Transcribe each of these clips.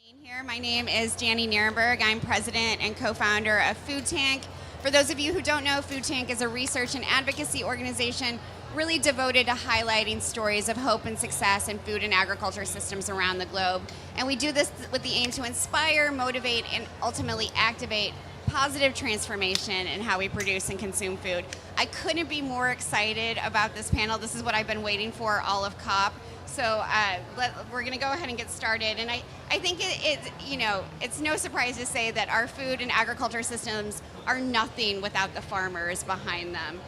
being here. My name is Danny Nierenberg. I'm president and co-founder of Food Tank. For those of you who don't know, Food Tank is a research and advocacy organization really devoted to highlighting stories of hope and success in food and agriculture systems around the globe. And we do this with the aim to inspire, motivate, and ultimately activate positive transformation in how we produce and consume food. I couldn't be more excited about this panel. This is what I've been waiting for all of COP. So we're going to go ahead and get started. And I think it's no surprise to say that our food and agriculture systems are nothing without the farmers behind them.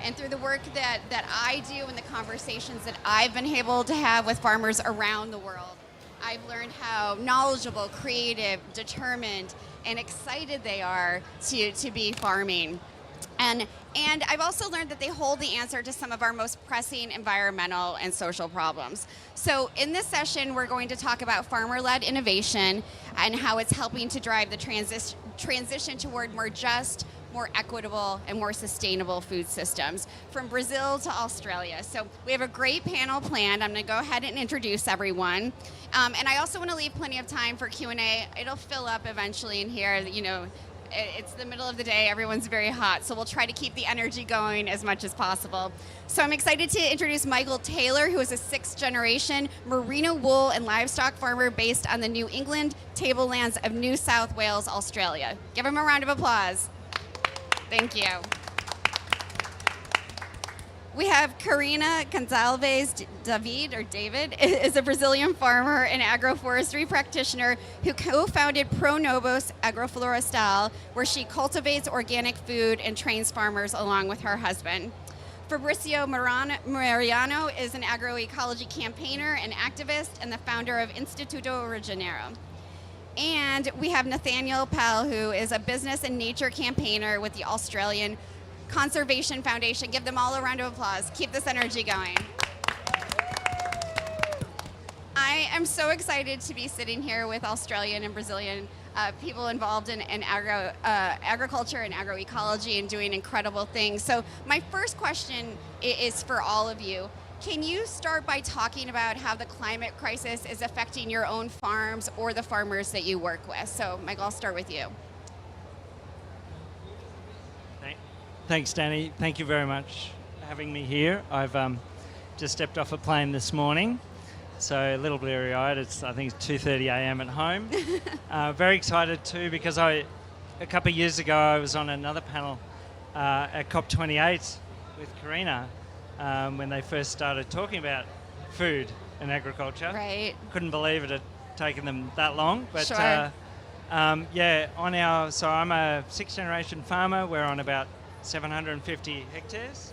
And through the work that I do and the conversations that I've been able to have with farmers around the world, I've learned how knowledgeable, creative, determined, and excited they are to be farming. And I've also learned that they hold the answer to some of our most pressing environmental and social problems. So in this session, we're going to talk about farmer-led innovation and how it's helping to drive the transition toward more just, more equitable, and more sustainable food systems from Brazil to Australia. So we have a great panel planned. I'm going to go ahead and introduce everyone. And I also want to leave plenty of time for Q&A. It'll fill up eventually in here. It's the middle of the day, everyone's very hot, so we'll try to keep the energy going as much as possible. So I'm excited to introduce Michael Taylor, who is a sixth-generation merino wool and livestock farmer based on the New England tablelands of New South Wales, Australia. Give him a round of applause. Thank you. We have Karina Gonçalves David is a Brazilian farmer and agroforestry practitioner who co-founded Pro Novos Agroflorestal, where she cultivates organic food and trains farmers along with her husband. Fabrizio Mariano is an agroecology campaigner and activist and the founder of Instituto Originero. And we have Nathaniel Pell, who is a business and nature campaigner with the Australian Conservation Foundation. Give them all a round of applause. Keep this energy going. I am so excited to be sitting here with Australian and Brazilian people involved in agriculture and agroecology and doing incredible things. So my first question is for all of you. Can you start by talking about how the climate crisis is affecting your own farms or the farmers that you work with? So Michael, I'll start with you. Thanks, Danny. Thank you very much for having me here. I've just stepped off a plane this morning, so a little bleary-eyed. I think it's 2:30 a.m. at home. Very excited too because a couple of years ago I was on another panel at COP28 with Karina when they first started talking about food and agriculture. Right. Couldn't believe it had taken them that long, but sure. So I'm a sixth-generation farmer. We're on about 750 hectares.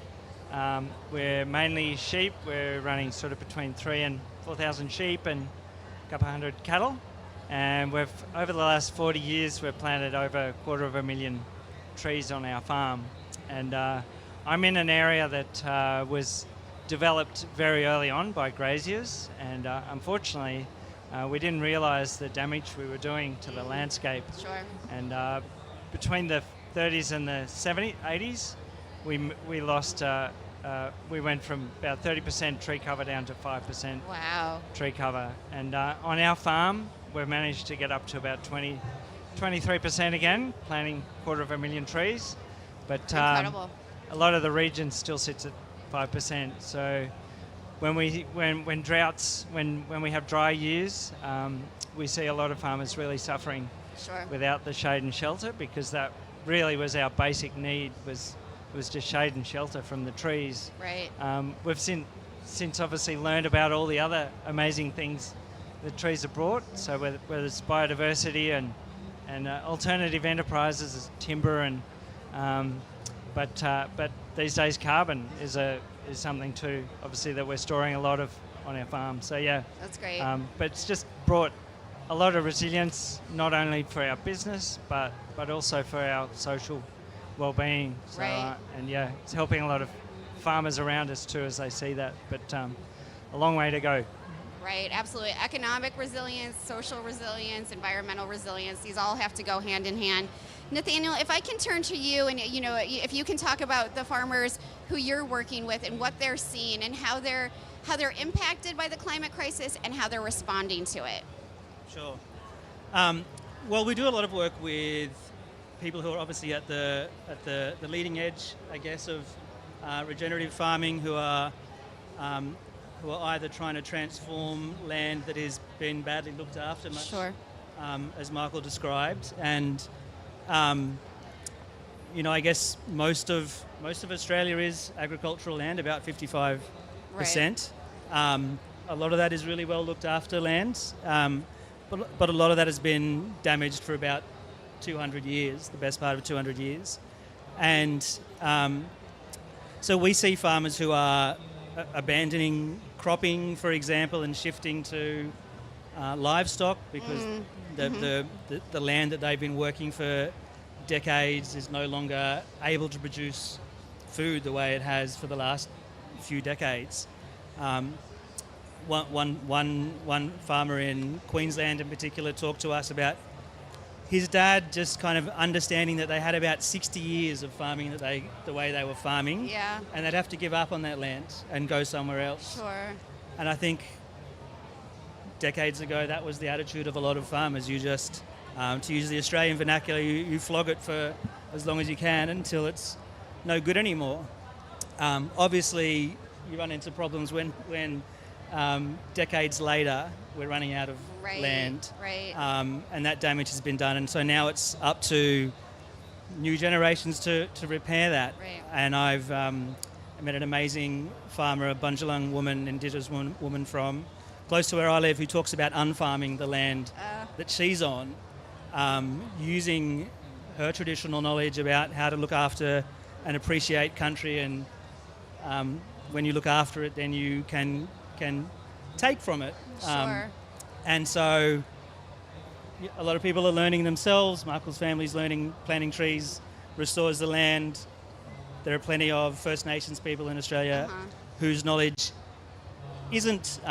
We're mainly sheep. We're running sort of between 3,000 and 4,000 sheep and a couple hundred cattle. And over the last 40 years, we've planted over 250,000 trees on our farm. And I'm in an area that was developed very early on by graziers. And unfortunately, we didn't realise the damage we were doing to the landscape. Sure. And between the 30s and the 80s, we lost. We went from about 30% tree cover down to 5% Wow. tree cover. And on our farm, we've managed to get up to about 23% again, planting 250,000 trees. But Incredible. a lot of the region still sits at 5%. So when we have dry years, we see a lot of farmers really suffering Sure. without the shade and shelter, because that really was our basic need, was just shade and shelter from the trees. Right. We've since obviously learned about all the other amazing things the trees have brought. So whether it's biodiversity and alternative enterprises as timber but these days carbon is something too, obviously, that we're storing a lot of on our farm. So yeah. That's great. But it's just brought a lot of resilience, not only for our business, but also for our social well-being. So, Right. It's helping a lot of farmers around us too as they see that. But a long way to go. Right, absolutely. Economic resilience, social resilience, environmental resilience, these all have to go hand in hand. Nathaniel, if I can turn to you and if you can talk about the farmers who you're working with and what they're seeing and how they're impacted by the climate crisis and how they're responding to it. Sure. Well, we do a lot of work with people who are obviously at the leading edge, I guess, of regenerative farming, who are either trying to transform land that has been badly looked after, much Sure. as Michael described, and I guess most of Australia is agricultural land, about 55%. A lot of that is really well looked after lands, but a lot of that has been damaged for about 200 years, the best part of 200 years. And so we see farmers who are abandoning cropping, for example, and shifting to livestock because the land that they've been working for decades is no longer able to produce food the way it has for the last few decades. One farmer in Queensland in particular talked to us about his dad just kind of understanding that they had about 60 years of farming the way they were farming, Yeah. and they'd have to give up on that land and go somewhere else. Sure. And I think decades ago that was the attitude of a lot of farmers. You just, to use the Australian vernacular, you flog it for as long as you can until it's no good anymore. Obviously, you run into problems when decades later we're running out of land, Right. and that damage has been done, and so now it's up to new generations to repair that. Right. And I've met an amazing farmer, a Bundjalung woman, Indigenous woman from close to where I live, who talks about unfarming the land that she's on, using her traditional knowledge about how to look after and appreciate country, and when you look after it, then you can take from it. Sure. And so a lot of people are learning themselves. Michael's family's learning planting trees restores the land. There are plenty of First Nations people in Australia whose knowledge isn't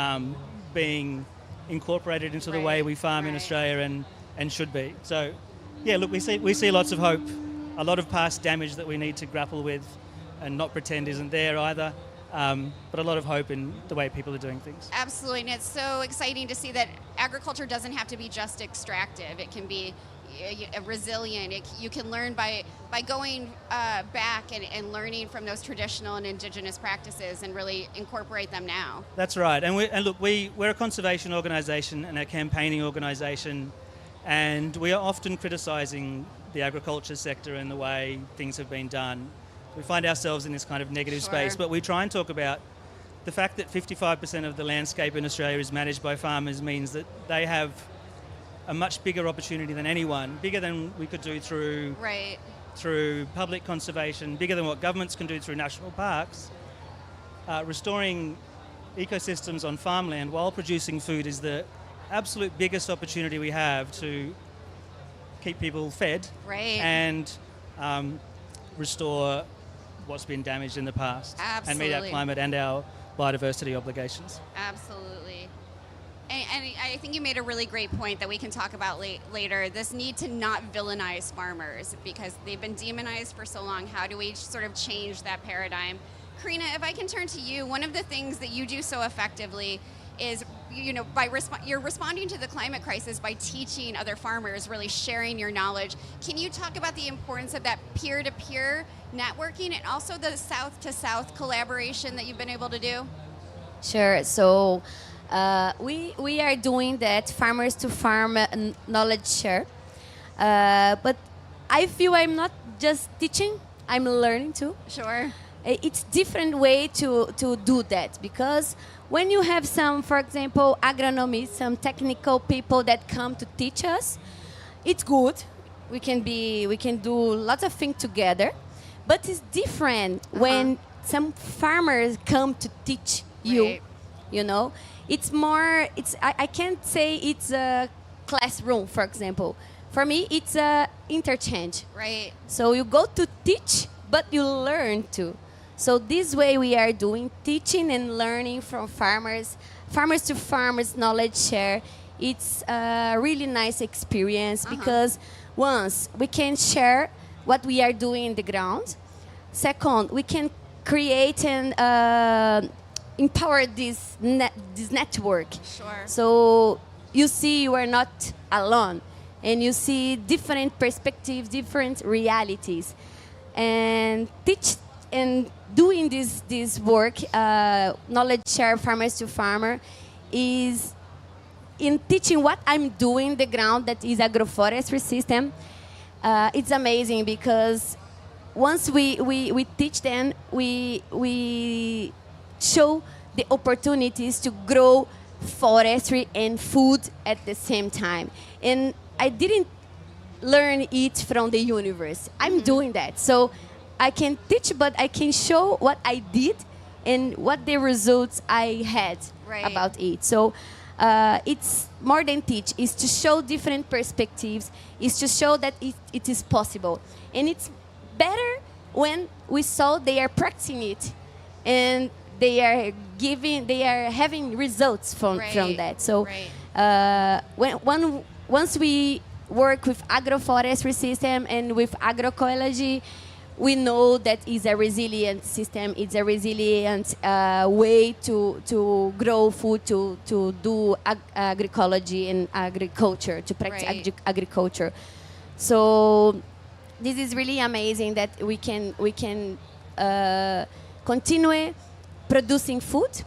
being incorporated into the way we farm in Australia and should be. So, yeah, look, we see lots of hope, a lot of past damage that we need to grapple with and not pretend isn't there either. But a lot of hope in the way people are doing things. Absolutely, and it's so exciting to see that agriculture doesn't have to be just extractive. It can be resilient. You can learn by going back and learning from those traditional and Indigenous practices and really incorporate them now. That's right. And look, we're a conservation organisation and a campaigning organisation, and we are often criticising the agriculture sector and the way things have been done. We find ourselves in this kind of negative space, but we try and talk about the fact that 55% of the landscape in Australia is managed by farmers means that they have a much bigger opportunity than anyone, bigger than we could do through public conservation, bigger than what governments can do through national parks. Restoring ecosystems on farmland while producing food is the absolute biggest opportunity we have to keep people fed and restore what's been damaged in the past and meet our climate and our biodiversity obligations. Absolutely. And I think you made a really great point that we can talk about later, this need to not villainize farmers because they've been demonized for so long. How do we sort of change that paradigm? Karina, if I can turn to you, one of the things that you do so effectively is, you're responding to the climate crisis by teaching other farmers, really sharing your knowledge. Can you talk about the importance of that peer-to-peer networking and also the south-to-south collaboration that you've been able to do? Sure. So we are doing that farmers to farm knowledge share. But I feel I'm not just teaching, I'm learning too. Sure. It's different way to do that because when you have some, for example, agronomists, some technical people that come to teach us, it's good. We can do lots of things together, but it's different when some farmers come to teach you. You know, it's more. I can't say it's a classroom, for example. For me, it's a interchange. Right. So you go to teach, but you learn too. So this way we are doing teaching and learning from farmers to farmers knowledge share. It's a really nice experience because once we can share what we are doing in the ground. Second, we can create and empower this network. Sure. So you see you are not alone. and you see different perspectives, different realities, and teach and doing this work, knowledge share farmers to farmer, is in teaching what I'm doing the ground, that is agroforestry system. It's amazing because once we teach them, we show the opportunities to grow forestry and food at the same time. And I didn't learn it from the universe. I'm doing that. So I can teach, but I can show what I did and what the results I had about it. So it's more than teach, is to show different perspectives, is to show that it is possible. And it's better when we saw they are practicing it and they are having results from that. So once we work with agroforestry system and with agroecology, we know that is a resilient system. It's a resilient way to grow food, to do agroecology and agriculture, to practice agriculture. So this is really amazing that we can continue producing food,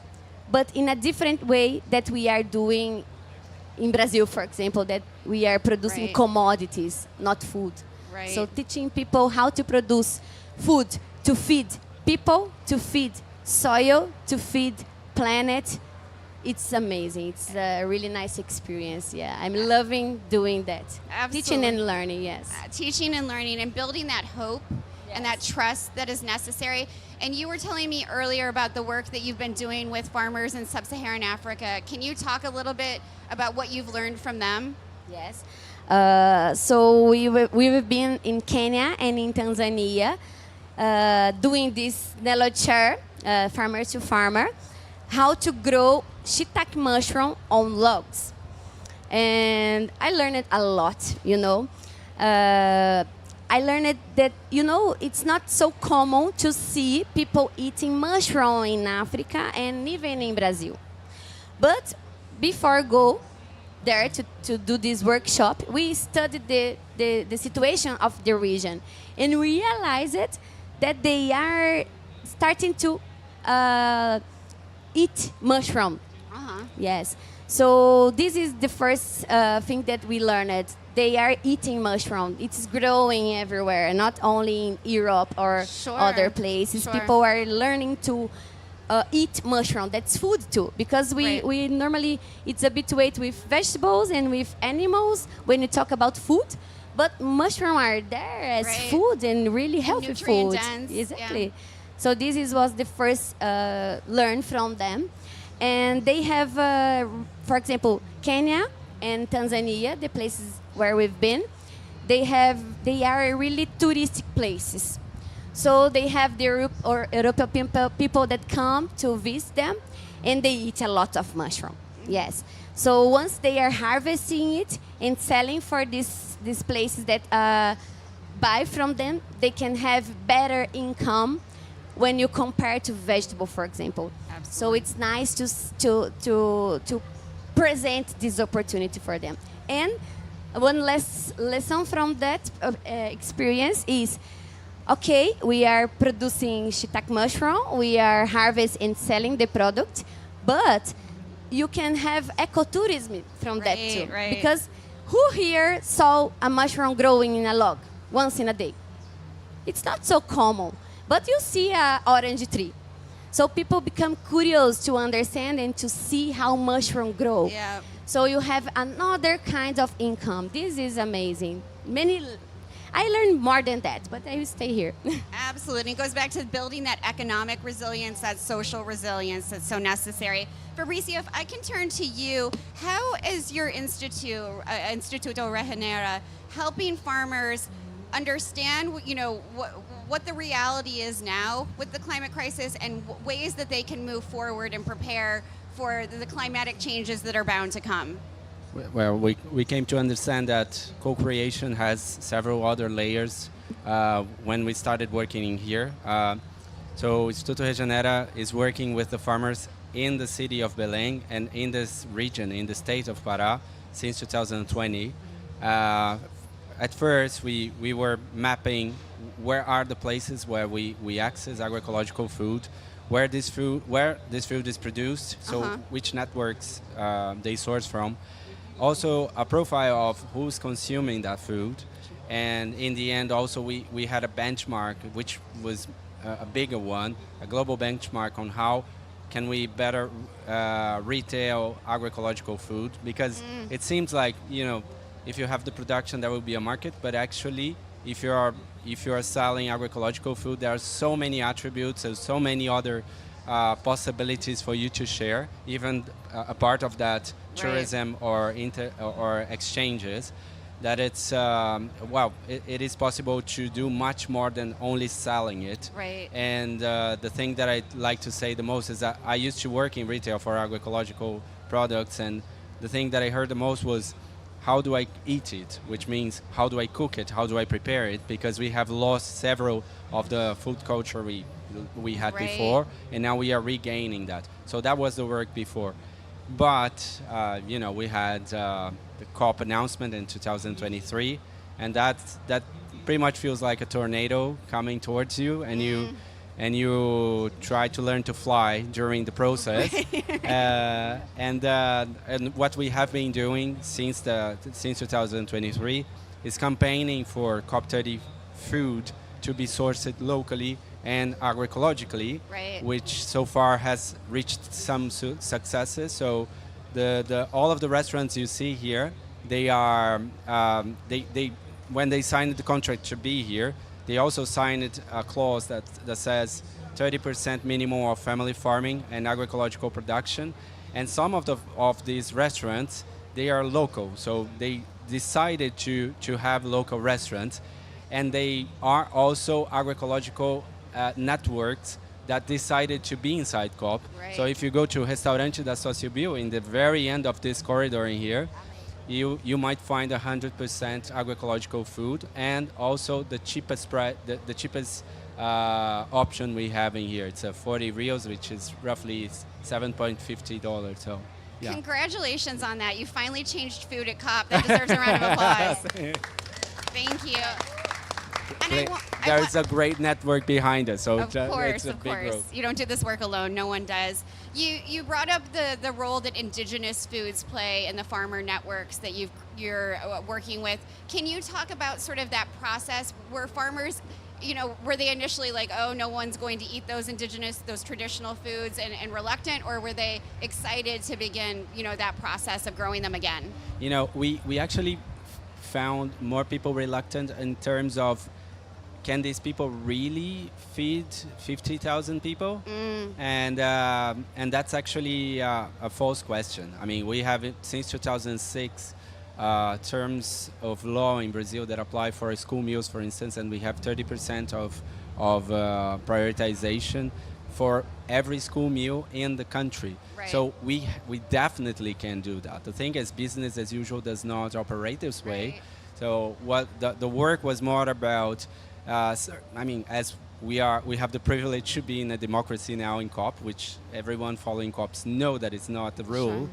but in a different way that we are doing in Brazil, for example, that we are producing commodities, not food. So teaching people how to produce food to feed people, to feed soil, to feed planet. It's amazing. It's a really nice experience. Yeah, I'm loving doing that. Absolutely. Teaching and learning, yes. Teaching and learning and building that hope and that trust that is necessary. And you were telling me earlier about the work that you've been doing with farmers in sub-Saharan Africa. Can you talk a little bit about what you've learned from them? Yes. So we've been in Kenya and in Tanzania doing this knowledge share, farmer to farmer, how to grow shiitake mushroom on logs. And I learned a lot, you know. I learned that, you know, it's not so common to see people eating mushroom in Africa and even in Brazil. But before go there to do this workshop, we studied the situation of the region and realized that they are starting to eat mushroom. Yes. So this is the first thing that we learned. They are eating mushroom. It's growing everywhere, not only in Europe or other places. People are learning to eat mushroom. That's food too, because we normally, it's habituated with vegetables and with animals when you talk about food, but mushroom are there as food and really healthy food. Dense. Exactly. Yeah. So this was the first learn from them. And they have, for example, Kenya and Tanzania, the places where we've been, they are really touristic places. So they have the European people that come to visit them, and they eat a lot of mushroom. Yes. So once they are harvesting it and selling for these places that buy from them, they can have better income when you compare to vegetable, for example. Absolutely. So it's nice to present this opportunity for them. And one last lesson from that experience is, okay, we are producing shiitake mushroom, we are harvesting and selling the product, but you can have ecotourism from that too. Because who here saw a mushroom growing in a log once in a day? It's not so common. But you see an orange tree. So people become curious to understand and to see how mushroom grow. Yeah. So you have another kind of income. This is amazing. I learned more than that, but I will stay here. Absolutely. It goes back to building that economic resilience, that social resilience that's so necessary. Fabricio, if I can turn to you, how is your Instituto Regenera, helping farmers understand, you know, what the reality is now with the climate crisis and ways that they can move forward and prepare for the climatic changes that are bound to come? Well, we came to understand that co-creation has several other layers when we started working in here. So Instituto Regenera is working with the farmers in the city of Belém and in this region, in the state of Pará, since 2020. Uh, at first, we were mapping where are the places where we access agroecological food, where this food is produced, so which networks they source from. Also, a profile of who's consuming that food. And in the end, also, we had a benchmark, which was a bigger one, a global benchmark on how can we better retail agroecological food, because it seems like, if you have the production, there will be a market, but actually, if you are selling agroecological food, there are so many attributes and so many other possibilities for you to share, even a part of that tourism or exchanges, that it's it is possible to do much more than only selling it. Right. And the thing that I like to say the most is that I used to work in retail for agroecological products, and the thing that I heard the most was, how do I eat it? Which means, how do I cook it? How do I prepare it? Because we have lost several of the food culture we had before, and now we are regaining that. So that was the work before. But, we had the COP announcement in 2023, and that pretty much feels like a tornado coming towards you, and you try to learn to fly during the process. And what we have been doing since 2023 is campaigning for COP30 food to be sourced locally and agroecologically, which so far has reached some successes. So all of the restaurants you see here, they are when they signed the contract to be here, they also signed a clause that says 30% minimum of family farming and agroecological production. And some of these restaurants, they are local, so they decided to have local restaurants, and they are also agroecological networks that decided to be inside COP. So if you go to Restaurante da Sociobil, in the very end of this corridor in here, you might find 100% agroecological food, and also the cheapest the cheapest option we have in here. It's 40 reals, which is roughly $7.50. So, yeah. Congratulations on that. You finally changed food at COP. That deserves a round of applause. Thank you. And there's a great network behind us, so of course, it's a big growth. You don't do this work alone. No one does. You brought up the role that indigenous foods play in the farmer networks that you're working with. Can you talk about sort of that process? Were farmers, were they initially like, oh, no one's going to eat those traditional foods and reluctant, or were they excited to begin, that process of growing them again? We actually found more people reluctant in terms of, can these people really feed 50,000 people? And that's actually a false question. I mean, we have since 2006 terms of law in Brazil that apply for school meals, for instance, and we have 30% of prioritization for every school meal in the country. So we definitely can do that. The thing is, business as usual does not operate this way. So what the work was more about, as we have the privilege to be in a democracy now in COP, which everyone following COPs know that it's not the rule.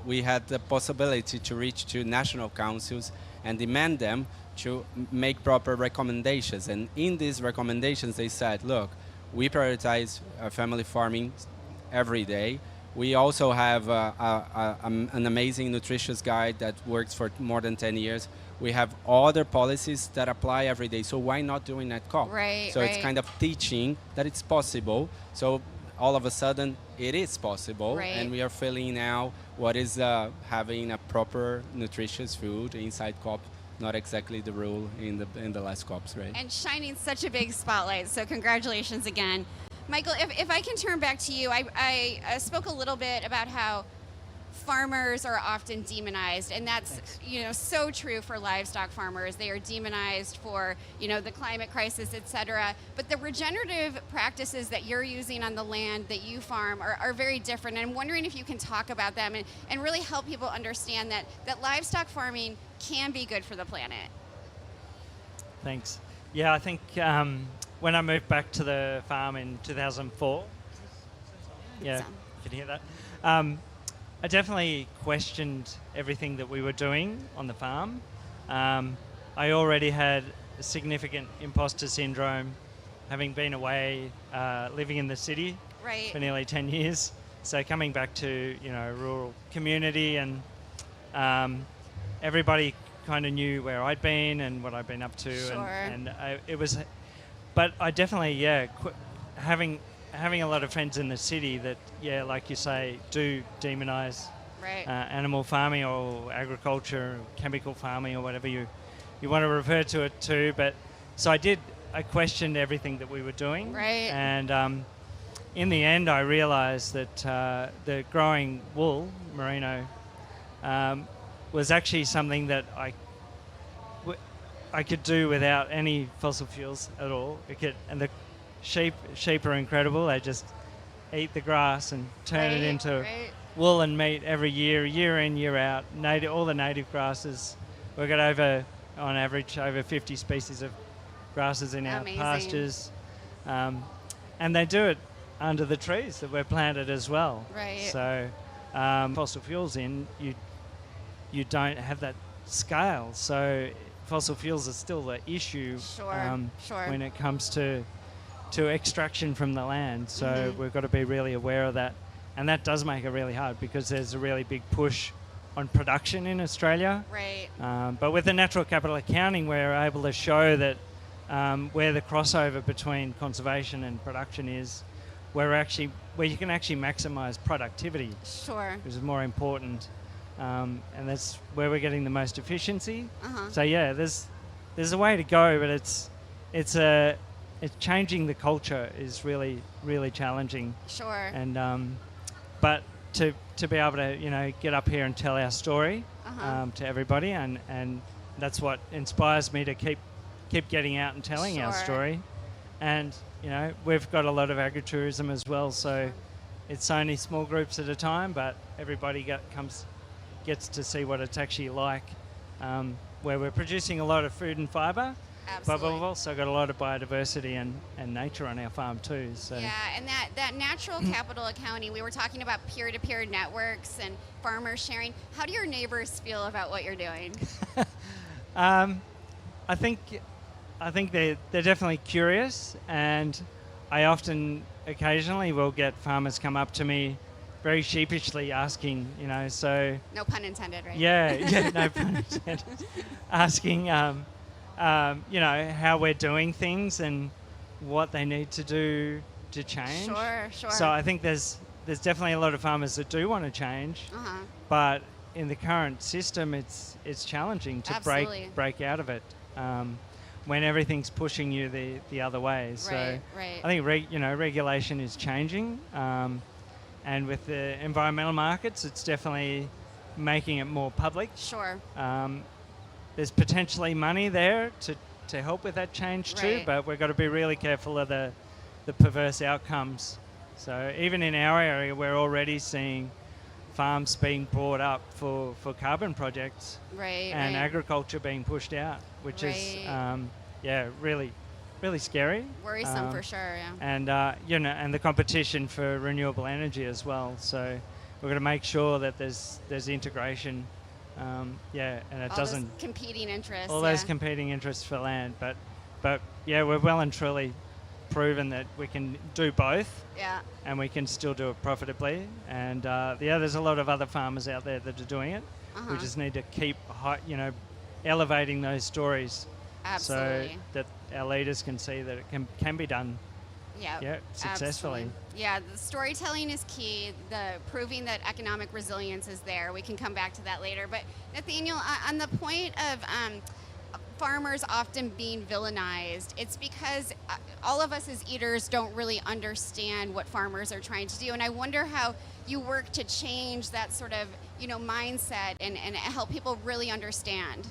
We had the possibility to reach to national councils and demand them to make proper recommendations. And in these recommendations, they said, look, we prioritize family farming every day. We also have an amazing nutritious guide that works for more than 10 years. We have other policies that apply every day. So why not doing at COP? So it's kind of teaching that it's possible. So all of a sudden, it is possible. And we are feeling now what is having a proper nutritious food inside COP. Not exactly the rule in the last COPs, right? And shining such a big spotlight. So congratulations again. Michael, if I can turn back to you, I spoke a little bit about how farmers are often demonized, and that's so true for livestock farmers. They are demonized for the climate crisis, etc. But the regenerative practices that you're using on the land that you farm are very different. And I'm wondering if you can talk about them and really help people understand that livestock farming can be good for the planet. Thanks. Yeah, I think when I moved back to the farm in 2004, yeah, you can hear that. I definitely questioned everything that we were doing on the farm. I already had a significant imposter syndrome, having been away, living in the city Right. for nearly 10 years. So coming back to, a rural community, and everybody kind of knew where I'd been and what I'd been up to. Sure. It was, but I definitely, having a lot of friends in the city that, like you say, do demonize Right. animal farming or agriculture, chemical farming, or whatever you want to refer to it to. But so I questioned everything that we were doing. Right. And in the end, I realized that the growing wool, merino, was actually something that I could do without any fossil fuels at all. And the sheep are incredible. They just eat the grass and turn it into wool and meat every year in, year out. All the native grasses. We've got on average, over 50 species of grasses in our Amazing. pastures. And they do it under the trees that we're planted as well. Right. So fossil fuels you don't have that scale. So fossil fuels are still the issue. Sure. When it comes to extraction from the land. So we've got to be really aware of that. And that does make it really hard because there's a really big push on production in Australia. Right. But with the natural capital accounting, we're able to show that where the crossover between conservation and production is, where you can actually maximise productivity, Sure. which is more important. And that's where we're getting the most efficiency. So there's a way to go, but it's changing the culture is really, really challenging. Sure. And but to be able to get up here and tell our story to everybody, and that's what inspires me to keep getting out and telling our Sure. story. And we've got a lot of agritourism as well, so it's only small groups at a time, but everybody gets to see what it's actually like, where we're producing a lot of food and fibre. Absolutely. But we've also got a lot of biodiversity and nature on our farm too. So Yeah, and that natural capital accounting, we were talking about peer-to-peer networks and farmers sharing. How do your neighbors feel about what you're doing? I think they're definitely curious, and I occasionally will get farmers come up to me very sheepishly asking, so No pun intended, right? yeah, no pun intended, asking, how we're doing things and what they need to do to change. Sure. So I think there's definitely a lot of farmers that do want to change, but in the current system, it's challenging to Absolutely. break out of it when everything's pushing you the other way. So Right. I think regulation is changing, and with the environmental markets, it's definitely making it more public. Sure. There's potentially money there to help with that change too, Right. but we've got to be really careful of the perverse outcomes. So even in our area, we're already seeing farms being brought up for carbon projects, Right. and agriculture being pushed out, which is really, really scary. Worrisome for sure. Yeah. And and the competition for renewable energy as well. So we've got to make sure that there's integration. And it All doesn't those competing interests. all those competing interests for land. But we've well and truly proven that we can do both, Yeah. and we can still do it profitably. And there's a lot of other farmers out there that are doing it. We just need to keep elevating those stories, Absolutely. so that our leaders can see that it can be done. Yeah, Successfully. absolutely. Yeah, the storytelling is key. The proving that economic resilience is there. We can come back to that later. But Nathaniel, on the point of farmers often being villainized, it's because all of us as eaters don't really understand what farmers are trying to do. And I wonder how you work to change that sort of mindset and help people really understand.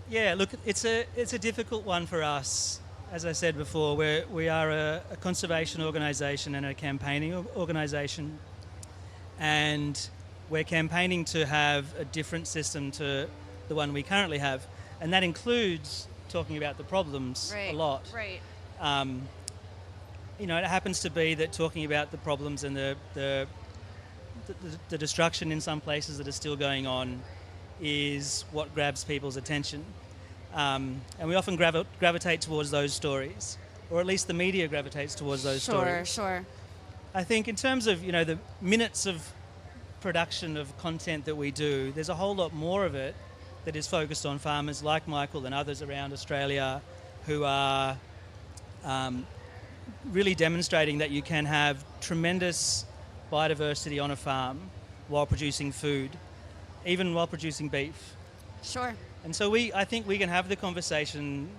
Yeah, look, it's a difficult one for us. As I said before, we are a conservation organisation and a campaigning organisation, and we're campaigning to have a different system to the one we currently have, and that includes talking about the problems a lot. Right. It happens to be that talking about the problems and the the destruction in some places that is still going on is what grabs people's attention. And we often gravitate towards those stories, or at least the media gravitates towards those stories. Sure. I think in terms of, the minutes of production of content that we do, there's a whole lot more of it that is focused on farmers like Michael and others around Australia who are really demonstrating that you can have tremendous biodiversity on a farm while producing food, even while producing beef. Sure. And so I think we can have the conversation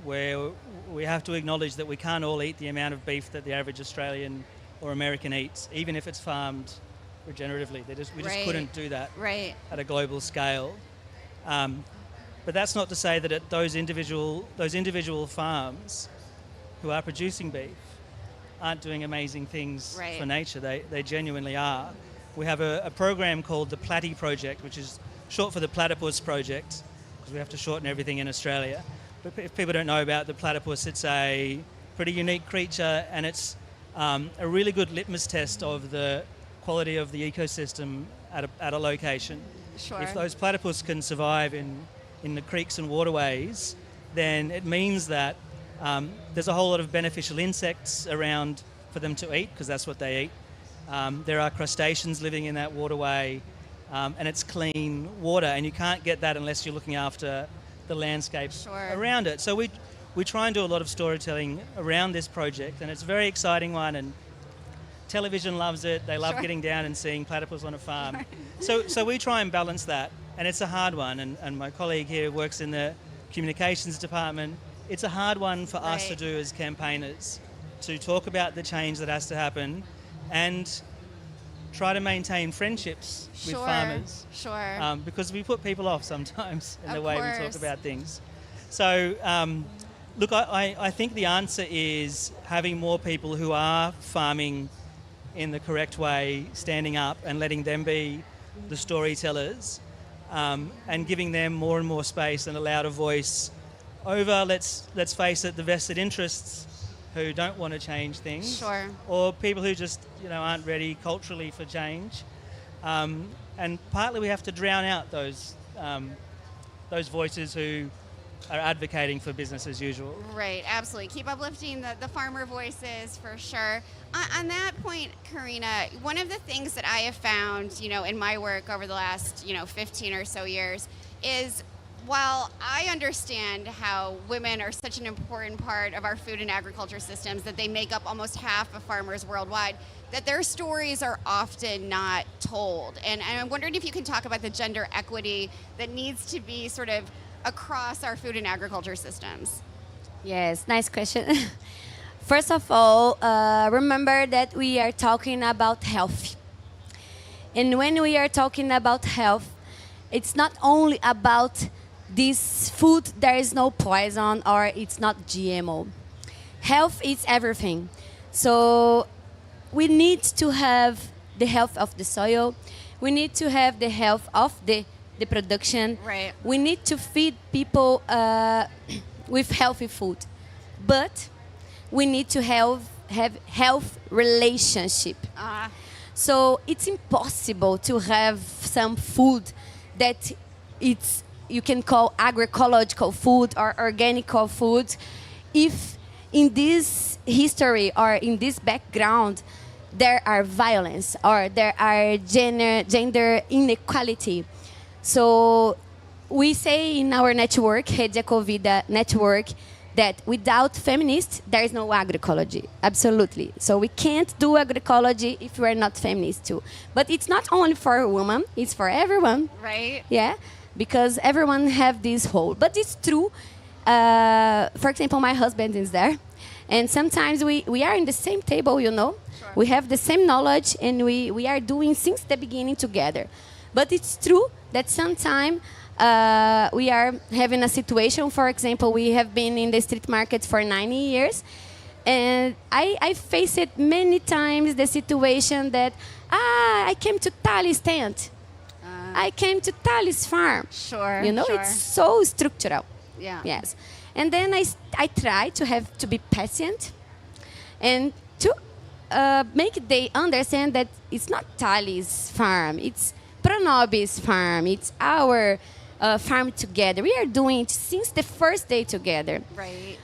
where we have to acknowledge that we can't all eat the amount of beef that the average Australian or American eats, even if it's farmed regeneratively. We just couldn't do that at a global scale. But that's not to say that those individual farms who are producing beef aren't doing amazing things for nature. They genuinely are. We have a program called the Platy Project, which is short for the Platypus Project, because we have to shorten everything in Australia. But if people don't know about the platypus, it's a pretty unique creature, and it's a really good litmus test of the quality of the ecosystem at a location. Sure. If those platypus can survive in the creeks and waterways, then it means that there's a whole lot of beneficial insects around for them to eat, because that's what they eat. There are crustaceans living in that waterway, and it's clean water, and you can't get that unless you're looking after the landscape around it. So we try and do a lot of storytelling around this project, and it's a very exciting one, and television loves it. They love getting down and seeing platypus on a farm. So we try and balance that, and it's a hard one, and my colleague here works in the communications department. It's a hard one for us to do as campaigners, to talk about the change that has to happen and try to maintain friendships with farmers. Sure. Because we put people off sometimes in the way we talk about things. So, look, I think the answer is having more people who are farming in the correct way, standing up and letting them be the storytellers, and giving them more and more space and a louder voice over, let's face it, the vested interests who don't want to change things. Sure. Or people who just, aren't ready culturally for change. And partly we have to drown out those voices who are advocating for business as usual. Right, absolutely. Keep uplifting the farmer voices for sure. On that point, Karina, one of the things that I have found, in my work over the last, 15 or so years is, while I understand how women are such an important part of our food and agriculture systems, that they make up almost half of farmers worldwide, that their stories are often not told. And I'm wondering if you can talk about the gender equity that needs to be sort of across our food and agriculture systems. Yes, nice question. First of all, remember that we are talking about health. And when we are talking about health, it's not only about this food, there is no poison or it's not GMO. Health is everything. So we need to have the health of the soil. We need to have the health of the production. Right. We need to feed people with healthy food. But we need to have health relationship. So it's impossible to have some food that you can call agroecological food or organic food if in this history or in this background there are violence or there are gender inequality. So we say in our network, Rede Ecovida network, that without feminists, there is no agroecology. Absolutely. So we can't do agroecology if we are not feminists too. But it's not only for women, it's for everyone. Right. Yeah, because everyone have this whole. But it's true. For example, my husband is there. And sometimes we are in the same table, Sure. We have the same knowledge and we are doing since the beginning together. But it's true that sometimes we are having a situation, for example, we have been in the street market for 9 years, and I faced it many times, the situation that, I came to Tali's tent. I came to Tali's farm. Sure, sure. It's so structural. Yeah. Yes. And then I try to be patient and to make they understand that it's not Tali's farm. It's Pronobi's farm. It's our farm together. We are doing it since the first day together. Right.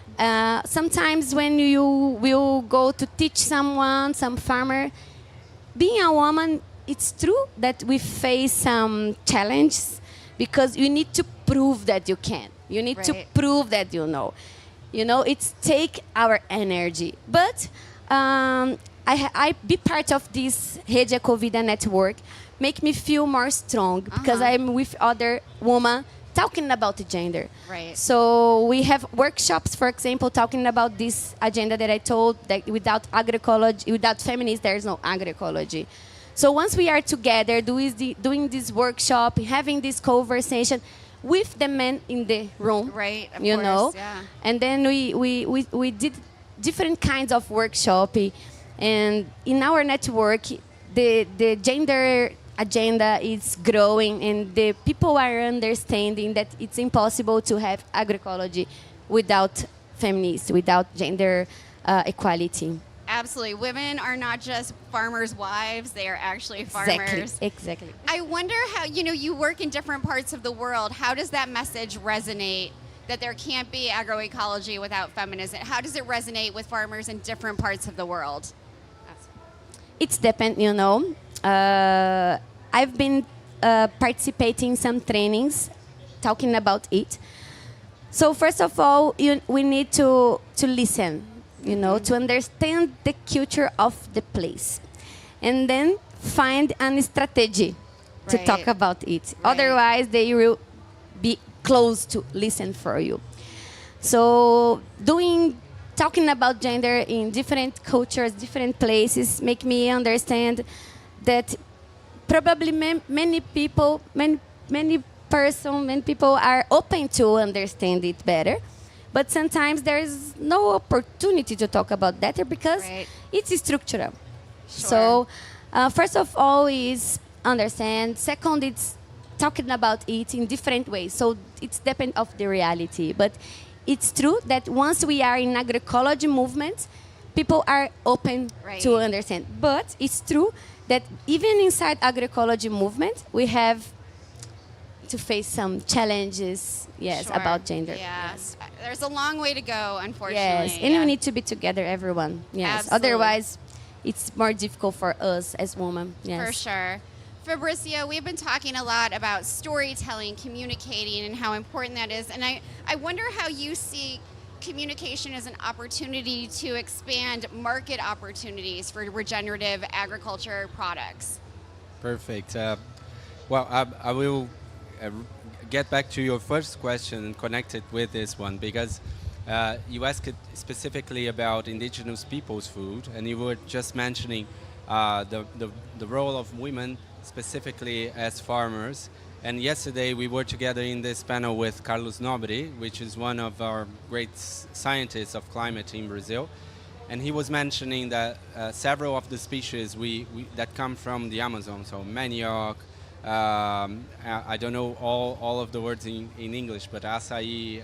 Sometimes when you will go to teach someone, some farmer, being a woman, it's true that we face some challenges because you need to prove that you can. You need to Right. prove that you know. You know, it's take our energy. But I be part of this Rede Ecovida network make me feel more strong because I'm with other women talking about gender. Right. So we have workshops, for example, talking about this agenda that I told, that without agroecology, without feminists, there is no agroecology. So once we are together doing this workshop, having this conversation with the men in the room, Right, of you course, know, yeah. and then we did different kinds of workshop, and in our network, the gender agenda is growing, and the people are understanding that it's impossible to have agroecology without feminists, without gender equality. Absolutely. Women are not just farmers' wives, they are actually farmers. Exactly. I wonder how, you work in different parts of the world. How does that message resonate that there can't be agroecology without feminism? How does it resonate with farmers in different parts of the world? It's depend, I've been participating in some trainings talking about it. So first of all, we need to listen, to understand the culture of the place, and then find a strategy to talk Right. about it. Right. Otherwise, they will be close to listen for you. So talking about gender in different cultures, different places, make me understand that probably many people are open to understand it better, but sometimes there is no opportunity to talk about that because Right. it's structural. Sure. So first of all is understand. Second, it's talking about it in different ways. So it's depend of the reality, but it's true that once we are in agroecology movement, people are open Right. to understand. But it's true that even inside agroecology movement, we have to face some challenges, Sure. about gender. Yeah. Yes. There's a long way to go, unfortunately. Yes, and Yeah. we need to be together, everyone. Yes, Absolutely. otherwise, it's more difficult for us as women. Yes. For sure. Fabricio, we've been talking a lot about storytelling, communicating, and how important that is. And I wonder how you see communication as an opportunity to expand market opportunities for regenerative agriculture products. Perfect. I will get back to your first question and connect it with this one because you asked specifically about indigenous people's food, and you were just mentioning the role of women specifically as farmers. And yesterday we were together in this panel with Carlos Nobre, which is one of our great scientists of climate in Brazil. And he was mentioning that several of the species that come from the Amazon, so manioc, I don't know all of the words in English, but acai,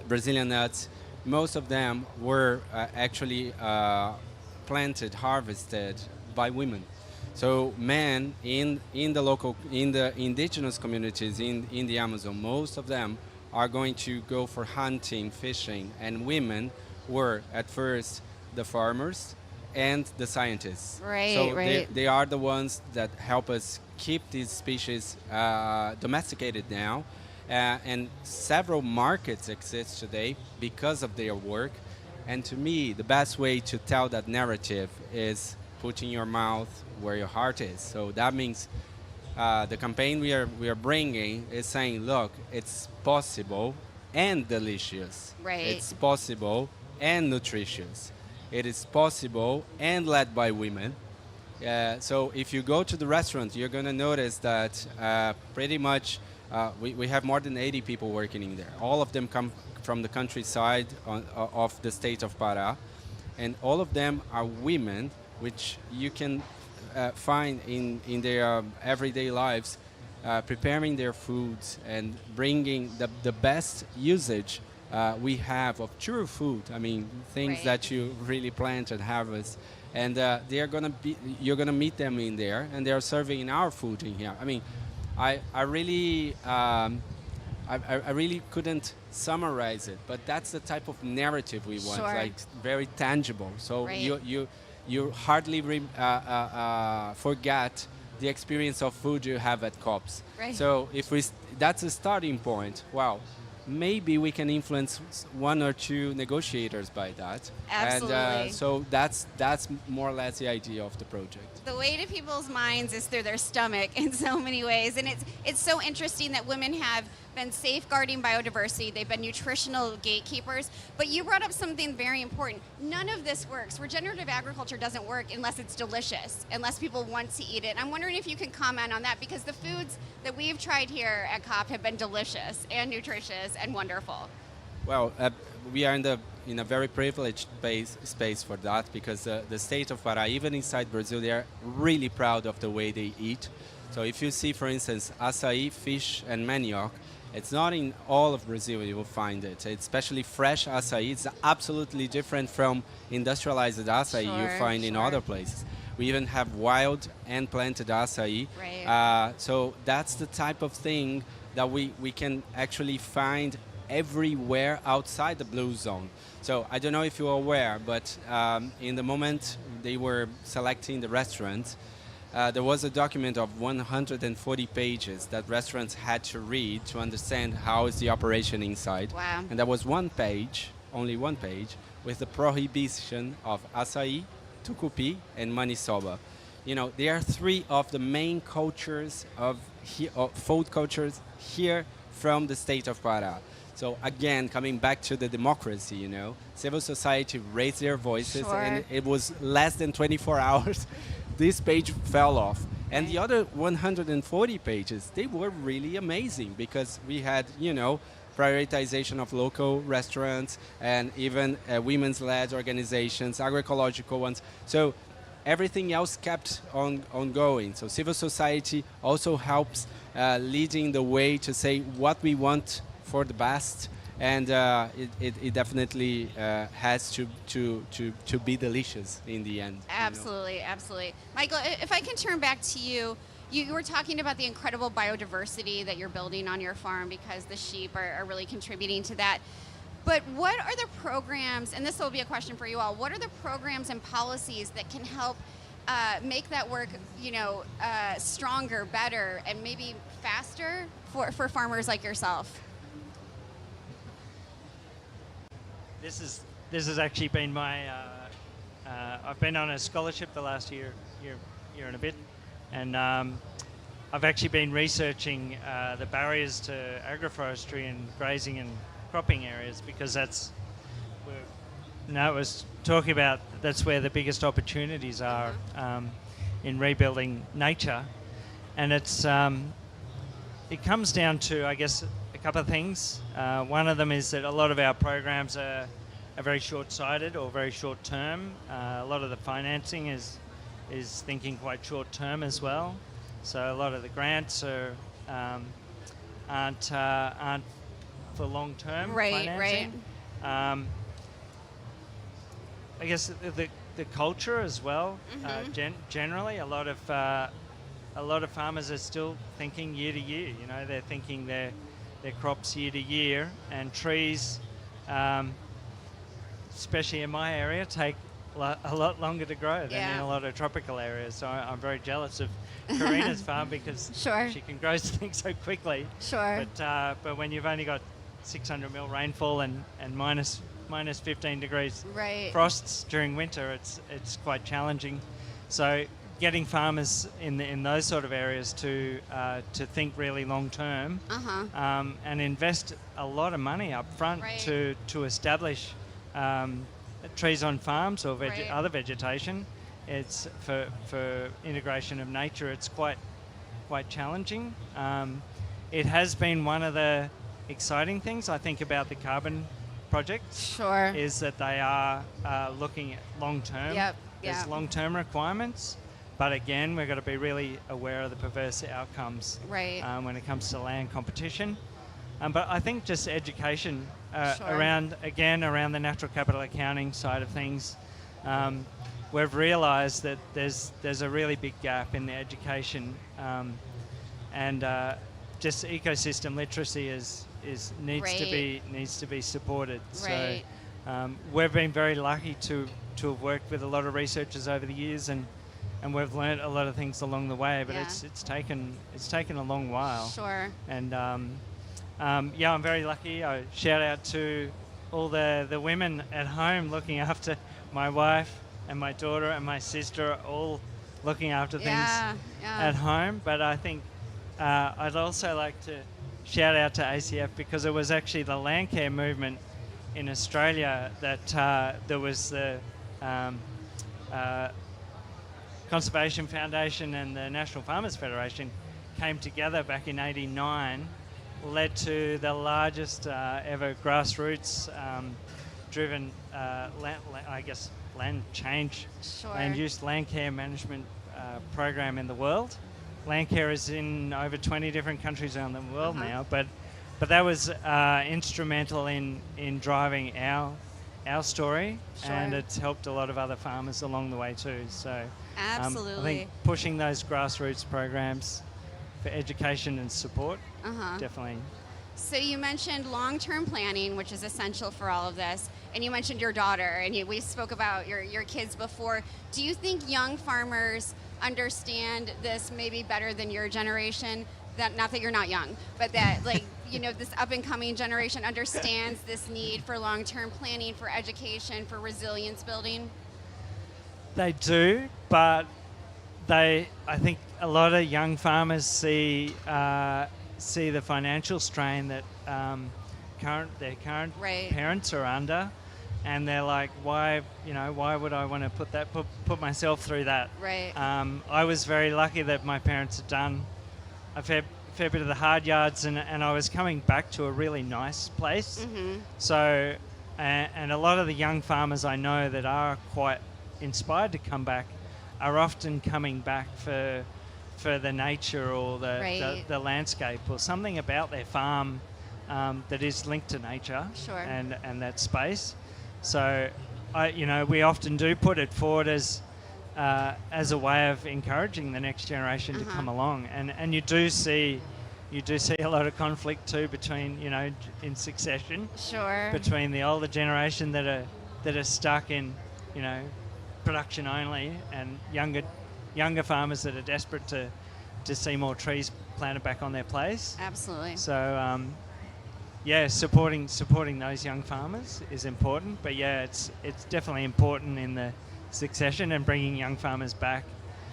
Brazilian nuts, most of them were actually planted, harvested by women. So men in the indigenous communities in the Amazon, most of them are going to go for hunting, fishing, and women were at first the farmers and the scientists. Right, so right. They are the ones that help us keep these species domesticated now. And several markets exist today because of their work. And to me, the best way to tell that narrative is putting your mouth where your heart is. So that means the campaign we are bringing is saying, look, it's possible and delicious. Right. It's possible and nutritious. It is possible and led by women. So if you go to the restaurant, you're going to notice that pretty much we have more than 80 people working in there. All of them come from the countryside of the state of Pará. And all of them are women, which you can find in their everyday lives, preparing their foods and bringing the best usage we have of true food. I mean, things Right. that you really plant and harvest and they are gonna be. You're gonna meet them in there, and they are serving our food in here. I mean, I really. I really couldn't summarize it, but that's the type of narrative we want, Sure. like very tangible. So Right. you hardly forget the experience of food you have at COPS. Right. So if that's a starting point. Wow, maybe we can influence one or two negotiators by that. Absolutely. And so that's more or less the idea of the project. The way to people's minds is through their stomach in so many ways, and it's so interesting that women have been safeguarding biodiversity. They've been nutritional gatekeepers, but you brought up something very important. None of this works. Regenerative agriculture doesn't work unless it's delicious, unless people want to eat it. I'm wondering if you can comment on that, because the foods that we've tried here at COP have been delicious and nutritious and wonderful. Well, we are in a very privileged space for that, because the state of Pará, even inside Brazil, they are really proud of the way they eat. So if you see, for instance, açaí, fish, and manioc, it's not in all of Brazil you will find it. It's especially fresh açaí. It's absolutely different from industrialized açaí you Sure, find in sure. other places. We even have wild and planted açaí. Right. So that's the type of thing that we can actually find everywhere outside the blue zone. So I don't know if you're aware, but in the moment they were selecting the restaurants, there was a document of 140 pages that restaurants had to read to understand how is the operation inside. Wow. And there was one page, only one page, with the prohibition of açaí, tucupi, and maniçoba. You know, they are three of the main cultures of food cultures here from the state of Pará. So again, coming back to the democracy, you know, civil society raised their voices, Sure. and it was less than 24 hours. This page fell off. And the other 140 pages, they were really amazing, because we had, you know, prioritization of local restaurants and even women's led organizations, agroecological ones. So everything else kept on going. So civil society also helps leading the way to say what we want for the best, and it definitely has to be delicious in the end. Absolutely, absolutely. Michael, if I can turn back to you, you were talking about the incredible biodiversity that you're building on your farm, because the sheep are really contributing to that. But what are the programs, and this will be a question for you all, what are the programs and policies that can help make that work, you know, stronger, better, and maybe faster for farmers like yourself? This has actually been my. I've been on a scholarship the last year and a bit, and I've actually been researching the barriers to agroforestry and grazing and cropping areas, because that's where it was talking about. That's where the biggest opportunities are in rebuilding nature, and it's it comes down to, I guess, a couple of things. One of them is that a lot of our programs are very short-sighted or very short-term. A lot of the financing is thinking quite short-term as well. So a lot of the grants aren't for long-term financing. Right. I guess the culture as well. Generally, a lot of farmers are still thinking year to year. You know, they're thinking their crops year to year, and trees, especially in my area, take a lot longer to grow than in a lot of tropical areas. So I'm very jealous of Karina's farm, because Sure. she can grow things so quickly. Sure. But when you've only got 600 mil rainfall and minus 15 degrees Right. frosts during winter, it's quite challenging. So getting farmers in those sort of areas to think really long term and invest a lot of money up front Right. to establish trees on farms or Right. other vegetation. It's for integration of nature. It's quite challenging. It has been one of the exciting things I think about the carbon project. Sure. Is that they are looking at long term. Yep. There's Yeah. long term requirements, but again, we've got to be really aware of the perverse outcomes Right. when it comes to land competition. But I think just education Sure. around the natural capital accounting side of things. we've realised that there's a really big gap in the education, and just ecosystem literacy needs to be supported. Right. So we've been very lucky to have worked with a lot of researchers over the years, and we've learnt a lot of things along the way. But Yeah. it's taken a long while. Sure. And yeah, I'm very lucky. I shout out to all the women at home looking after my wife and my daughter and my sister, all looking after things Yeah. at home. But I think I'd also like to shout out to ACF, because it was actually the land care movement in Australia that there was the Conservation Foundation and the National Farmers Federation came together back in '89, led to the largest ever grassroots driven land change, Sure. land use, land care management program in the world. Land care is in over 20 different countries around the world now, but that was instrumental in driving our story, Sure. and it's helped a lot of other farmers along the way too. So I Absolutely. think pushing those grassroots programs for education and support, Uh-huh. definitely. So you mentioned long-term planning, which is essential for all of this, and you mentioned your daughter, and we spoke about your kids before. Do you think young farmers understand this maybe better than your generation? That, not that you're not young, but that this up-and-coming generation understands this need for long-term planning, for education, for resilience building? They do, but I think a lot of young farmers see the financial strain that their current Right. parents are under, and they're like, why would I want to put myself through that? Right. I was very lucky that my parents had done a fair bit of the hard yards, and I was coming back to a really nice place. Mm-hmm. So, and a lot of the young farmers I know that are quite inspired to come back are often coming back for the nature or Right. the landscape or something about their farm that is linked to nature. Sure. And that space. So, we often do put it forward as a way of encouraging the next generation to come along, and you do see a lot of conflict too between in succession Sure. between the older generation that are stuck in production only, and younger farmers that are desperate to see more trees planted back on their place. Absolutely. So supporting those young farmers is important, but it's definitely important in the succession and bringing young farmers back.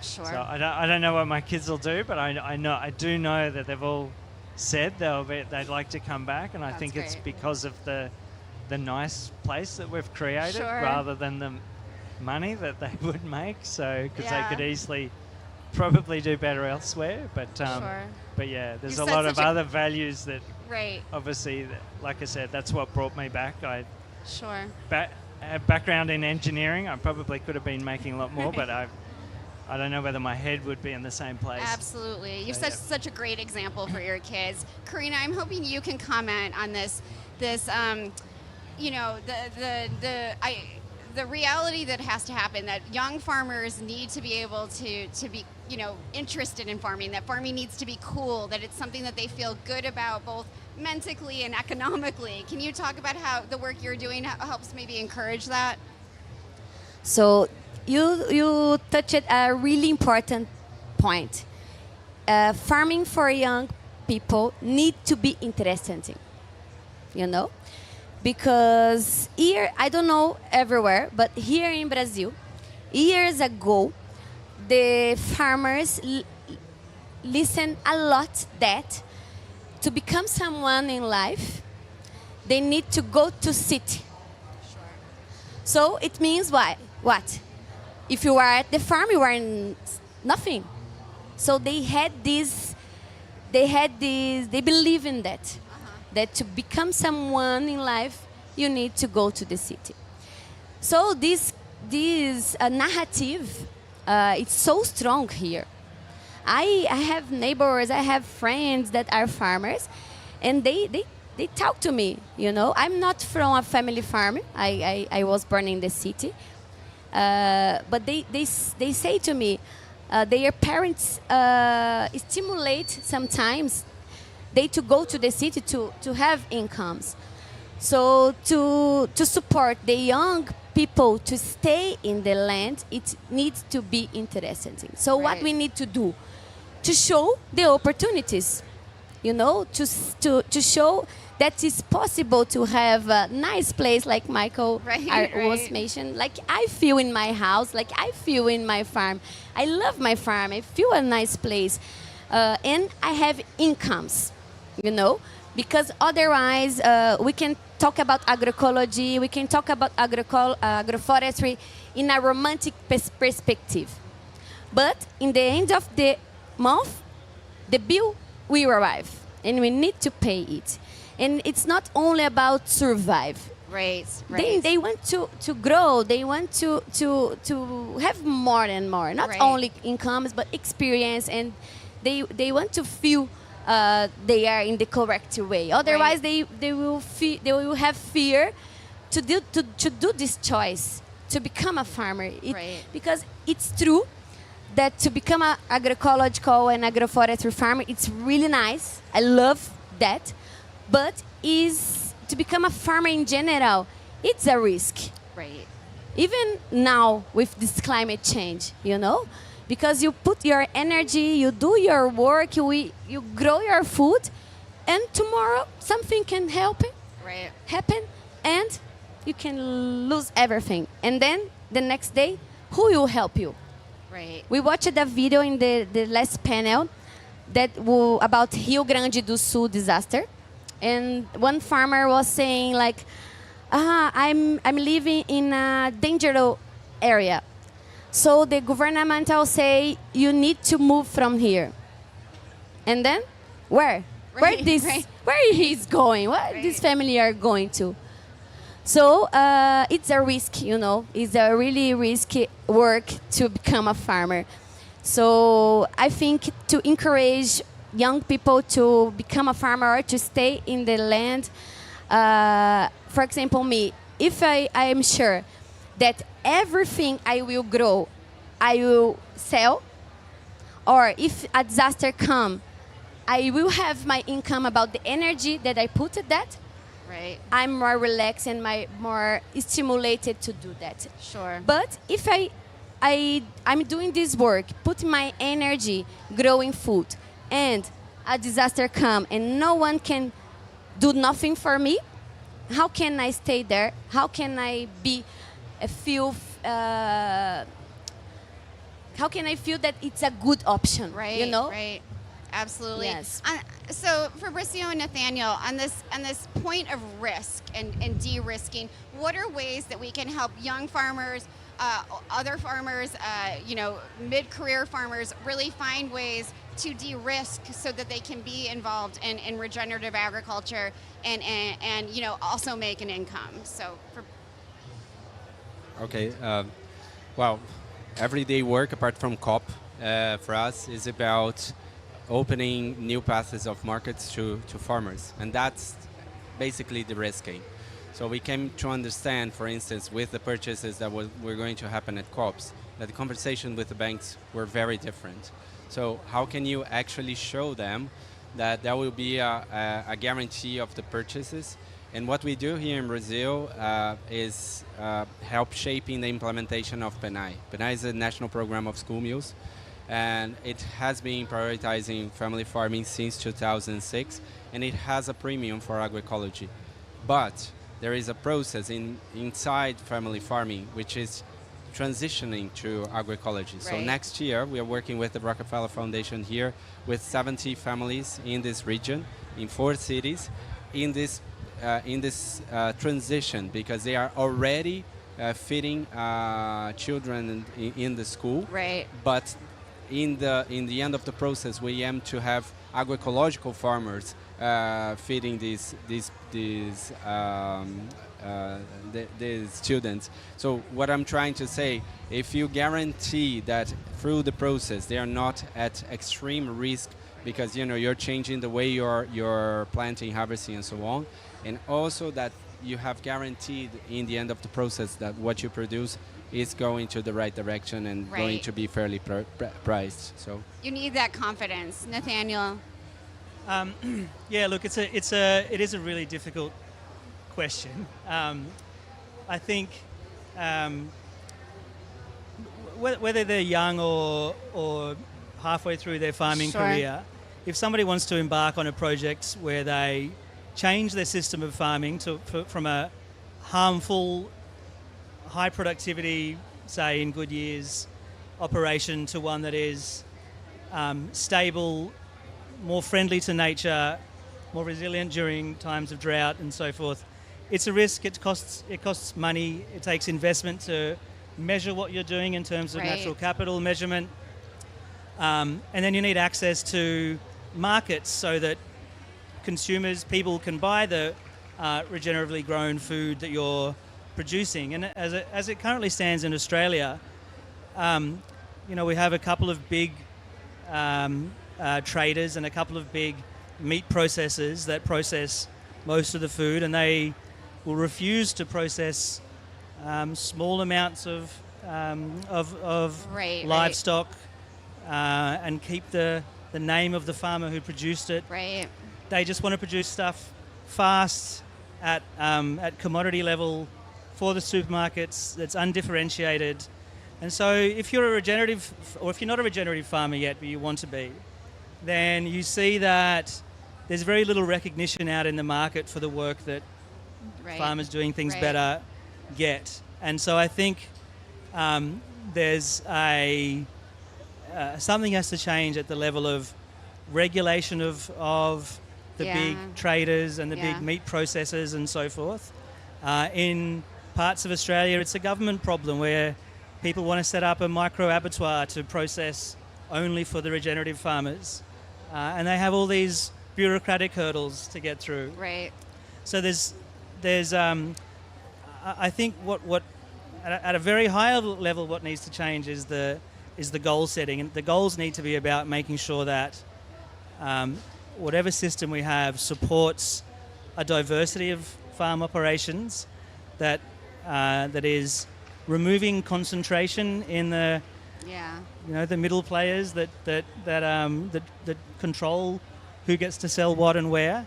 Sure. So I don't know what my kids will do, but I do know that they've all said they'd like to come back, and I That's think it's great. because of the nice place that we've created, Sure. rather than the money that they would make. So because Yeah. they could easily probably do better elsewhere, but Sure. but yeah, there's You've a said lot of such a- other values that Right. obviously, like I said, that's what brought me back. I Sure. had background in engineering. I probably could have been making a lot more, but I don't know whether my head would be in the same place. Absolutely. You're So, such yeah. such a great example for your kids. Karina, I'm hoping you can comment on this the reality that has to happen, that young farmers need to be able to be interested in farming, that farming needs to be cool, that it's something that they feel good about both mentally and economically. Can you talk about how the work you're doing helps maybe encourage that? So you touched a really important point. Farming for young people need to be interesting, because here, I don't know everywhere, but here in Brazil, years ago, the farmers listen a lot that to become someone in life, they need to go to city. So it means what? If you are at the farm, you are in nothing. So they believe in that. That to become someone in life, you need to go to the city. So this narrative, it's so strong here. I have neighbors, I have friends that are farmers, and they talk to me. I'm not from a family farm. I was born in the city. But they say to me, their parents stimulate sometimes they to go to the city to have incomes. So to support the young people to stay in the land, it needs to be interesting. So what Right. we need to do to show the opportunities, you know, to show that it's possible to have a nice place like Michael Right, was right. mentioned. Like I feel in my house, like I feel in my farm. I love my farm. I feel a nice place, and I have incomes, you know, because otherwise we can talk about agroecology, we can talk about agroforestry in a romantic perspective. But in the end of the month, the bill will arrive and we need to pay it. And it's not only about survive. Right. They want to grow. They want to have more and more. Not Right. only incomes, but experience. And they want to feel they are in the correct way. Otherwise, they will have fear to do this choice, to become a farmer. Right. Because it's true that to become an agroecological and agroforestry farmer, it's really nice. I love that. But is to become a farmer in general, it's a risk. Right. Even now with this climate change, you know, because you put your energy, you do your work, you grow your food, and tomorrow something can happen, and you can lose everything. And then the next day, who will help you? Right. We watched a video in the last panel about Rio Grande do Sul disaster, and one farmer was saying like, I'm living in a dangerous area, so the governmental say you need to move from here. And then where Right, right. where he's going, where Right. this family are going to? So it's a risk, you know. It's a really risky work to become a farmer. So I think to encourage young people to become a farmer or to stay in the land, for example, me, if I am sure that everything I will grow, I will sell, or if a disaster come, I will have my income about the energy that I put at that, Right. I'm more relaxed and more stimulated to do that. Sure. But if I'm doing this work, put my energy growing food, and a disaster come and no one can do nothing for me, how can I stay there? How can I feel? How can I feel that it's a good option? Right. You know. Right. Absolutely. Yes. So Fabricio and Nathaniel, on this point of risk and de-risking, what are ways that we can help young farmers, other farmers, mid-career farmers, really find ways to de-risk so that they can be involved in regenerative agriculture and also make an income? So, Okay. Well, everyday work apart from COP for us is about opening new paths of markets to farmers, and that's basically the risking. So we came to understand, for instance, with the purchases that were going to happen at COPs, that the conversation with the banks were very different. So how can you actually show them that there will be a guarantee of the purchases? And what we do here in Brazil is help shaping the implementation of PENAI. PENAI is a national program of school meals, and it has been prioritizing family farming since 2006, and it has a premium for agroecology. But there is a process inside family farming which is transitioning to agroecology. So Right. next year we are working with the Rockefeller Foundation here with 70 families in this region, in 4 cities, in this transition, because they are already feeding children in the school. right. But in the end of the process, we aim to have agroecological farmers feeding these students. So what I'm trying to say, if you guarantee that through the process they are not at extreme risk, because you're changing the way you're planting, harvesting, and so on, and also that you have guaranteed in the end of the process that what you produce is going to the right direction and going Right. to be fairly priced. So You need that confidence. Nathaniel. Yeah, look, it is a really difficult question. I think whether they're young or halfway through their farming Sure. career, if somebody wants to embark on a project where they change their system of farming from a harmful, high productivity, say in good years, operation to one that is stable, more friendly to nature, more resilient during times of drought and so forth. It's a risk. It costs money. It takes investment to measure what you're doing in terms of Right. natural capital measurement, and then you need access to markets so that people can buy the regeneratively grown food that you're producing. And as it currently stands in Australia, we have a couple of big traders and a couple of big meat processors that process most of the food, and they will refuse to process small amounts of Right, livestock and keep the name of the farmer who produced it. Right. They just want to produce stuff fast at commodity level for the supermarkets that's undifferentiated. And so if you're if you're not a regenerative farmer yet, but you want to be, then you see that there's very little recognition out in the market for the work that Right. farmers doing things Right. better get. And so I think there's something has to change at the level of regulation of the Yeah. big traders and the Yeah. big meat processors and so forth. In parts of Australia, it's a government problem where people want to set up a micro abattoir to process only for the regenerative farmers. And they have all these bureaucratic hurdles to get through. Right. So there's I think what at a very high level, what needs to change is the goal setting, and the goals need to be about making sure that whatever system we have supports a diversity of farm operations, that is removing concentration in the Yeah. the middle players that control who gets to sell what and where.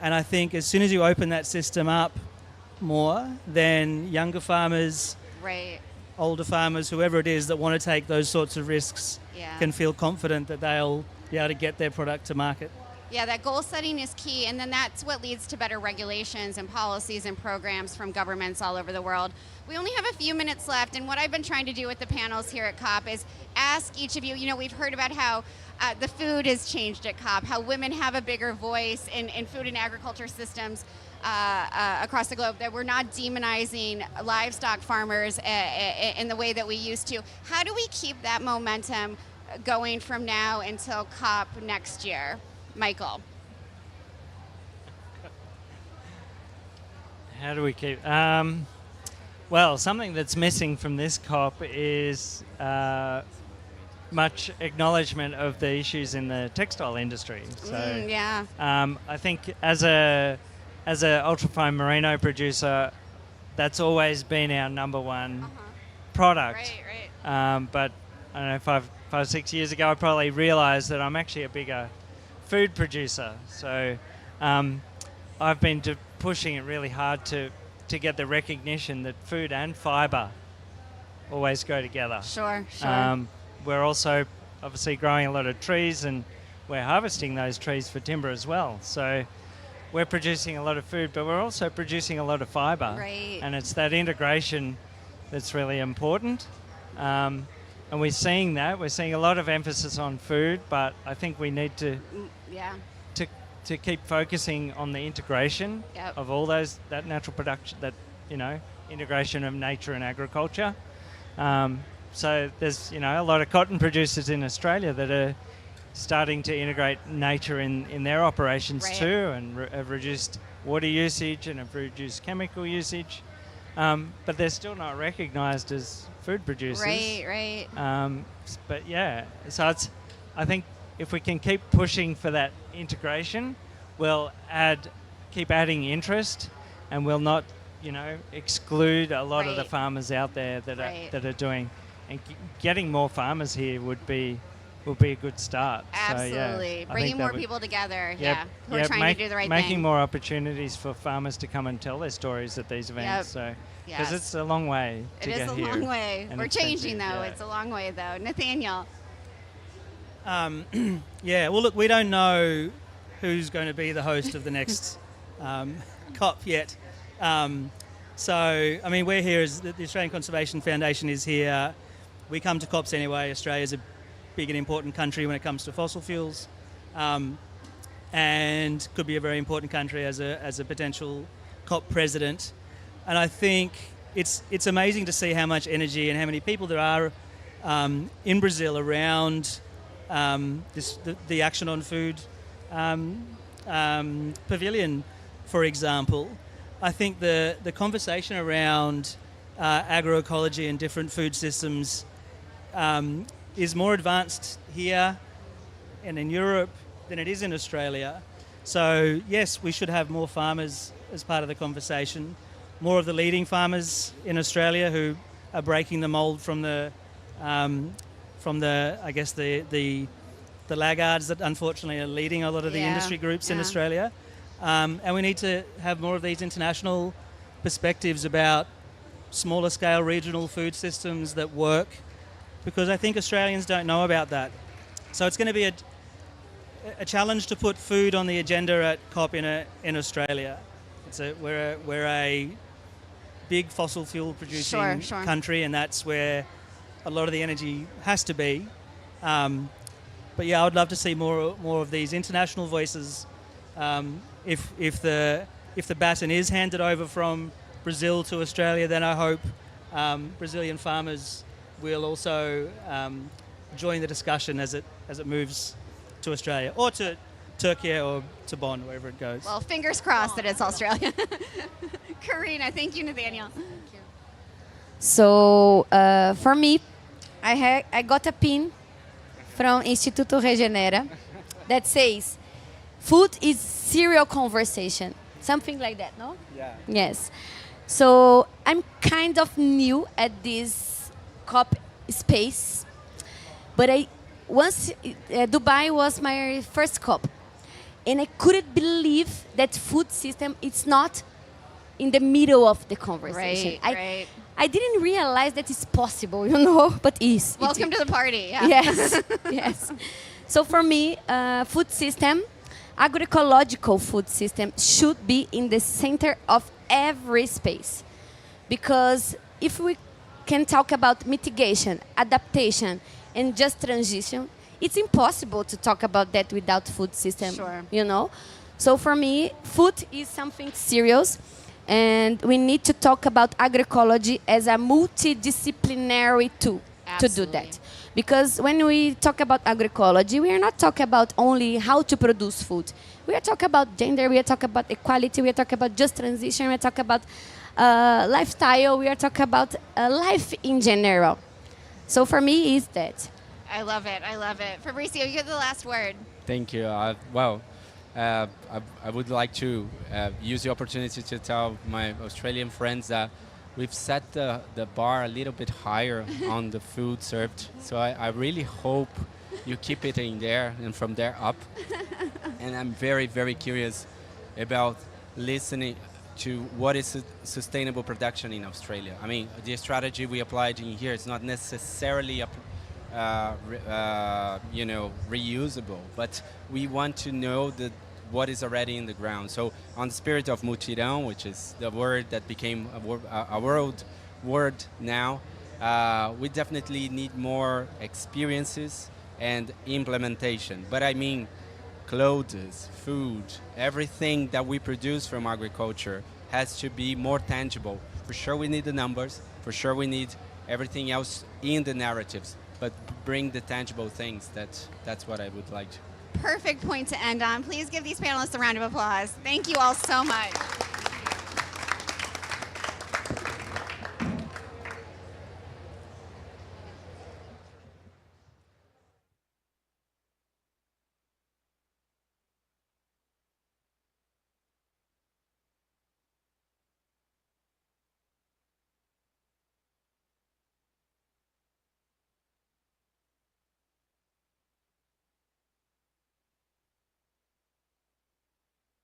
And I think as soon as you open that system up more, then younger farmers, Right. older farmers, whoever it is that want to take those sorts of risks, Yeah. can feel confident that they'll be able to get their product to market. Yeah, that goal setting is key, and then that's what leads to better regulations and policies and programs from governments all over the world. We only have a few minutes left, and what I've been trying to do with the panels here at COP is ask each of you, we've heard about how the food has changed at COP, how women have a bigger voice in food and agriculture systems across the globe, that we're not demonizing livestock farmers in the way that we used to. How do we keep that momentum going from now until COP next year? Michael. How do we keep? Well, something that's missing from this COP is much acknowledgement of the issues in the textile industry. So, Yeah. I think as a ultrafine merino producer, that's always been our number one product. Right. But I don't know, 5-6 years ago, I probably realised that I'm actually a bigger food producer. So I've been pushing it really hard to get the recognition that food and fibre always go together. Sure. We're also obviously growing a lot of trees, and we're harvesting those trees for timber as well. So we're producing a lot of food, but we're also producing a lot of fibre. Right. And it's that integration that's really important. And we're seeing that. We're seeing a lot of emphasis on food, but I think we need to keep focusing on the integration Yep. of all that natural production, integration of nature and agriculture. So there's a lot of cotton producers in Australia that are starting to integrate nature in their operations Right. too, and have reduced water usage and have reduced chemical usage, but they're still not recognised as food producers. Right. But yeah, so I think if we can keep pushing for that integration, we'll keep adding interest, and we'll not, exclude a lot of the Right. farmers out there that Right. are doing, and getting more farmers here would be a good start. Absolutely. So, yeah, I Bringing think more that would- people together. Yep, Who are trying to do the right making thing. more opportunities for farmers to come and tell their stories at these events. So, because Yes. it's a long way to It is get a here. long way. and We're changing, expensive, though. yeah. It's a long way, though. Nathaniel. Yeah, well, look, we don't know who's going to be the host of the next COP yet. So, I mean, we're here as the Australian Conservation Foundation is here. We come to COPs anyway. Australia's a big and important country when it comes to fossil fuels, and could be a very important country as a potential COP president. And I think it's amazing to see how much energy and how many people there are in Brazil around the Action on Food pavilion, for example. I think the conversation around agroecology and different food systems is more advanced here and in Europe than it is in Australia. So yes, we should have more farmers as part of the conversation, more of the leading farmers in Australia who are breaking the mold from the I guess the laggards that unfortunately are leading a lot of the Yeah, industry groups in yeah. Australia. And we need to have more of these international perspectives about smaller scale regional food systems that work, because I think Australians don't know about that. So it's going to be a challenge to put food on the agenda at COP in Australia. We're a big fossil fuel producing Sure. country, and that's where a lot of the energy has to be. But yeah, I would love to see more of these international voices. If the baton is handed over from Brazil to Australia, then I hope Brazilian farmers will also join the discussion as it moves to Australia or to Turkey or to Bonn, wherever it goes. Well, fingers crossed that it's Australia. Karina, thank you, Nathaniel. So for me, I got a pin from Instituto Regenera that says, "Food is serial conversation." Something like that, no? Yeah. Yes. So I'm kind of new at this COP space, but Dubai was my first COP, and I couldn't believe that food system is not in the middle of the conversation. Right. I didn't realize that it's possible, but is. Welcome to the party. Yeah. Yes, yes. So for me, food system, agroecological food system should be in the center of every space. Because if we can talk about mitigation, adaptation, and just transition, it's impossible to talk about that without food system, Sure. So for me, food is something serious. And we need to talk about agroecology as a multidisciplinary tool to do Absolutely. that. Because when we talk about agroecology, we are not talking about only how to produce food. We are talking about gender, we are talking about equality, we are talking about just transition, we are talking about lifestyle, we are talking about life in general. So for me, is that. I love it. Fabricio, you get the last word. Thank you. I would like to use the opportunity to tell my Australian friends that we've set the bar a little bit higher on the food served. So I really hope you keep it in there and from there up. And I'm very, very curious about listening to what is sustainable production in Australia. I mean, the strategy we applied in here is not necessarily reusable, but we want to know what is already in the ground. So on the spirit of mutirão, which is the word that became a world word now, we definitely need more experiences and implementation. But I mean, clothes, food, everything that we produce from agriculture has to be more tangible. For sure we need the numbers, for sure we need everything else in the narratives, but bring the tangible things. That's what I would like to. Perfect point to end on. Please give these panelists a round of applause. Thank you all so much.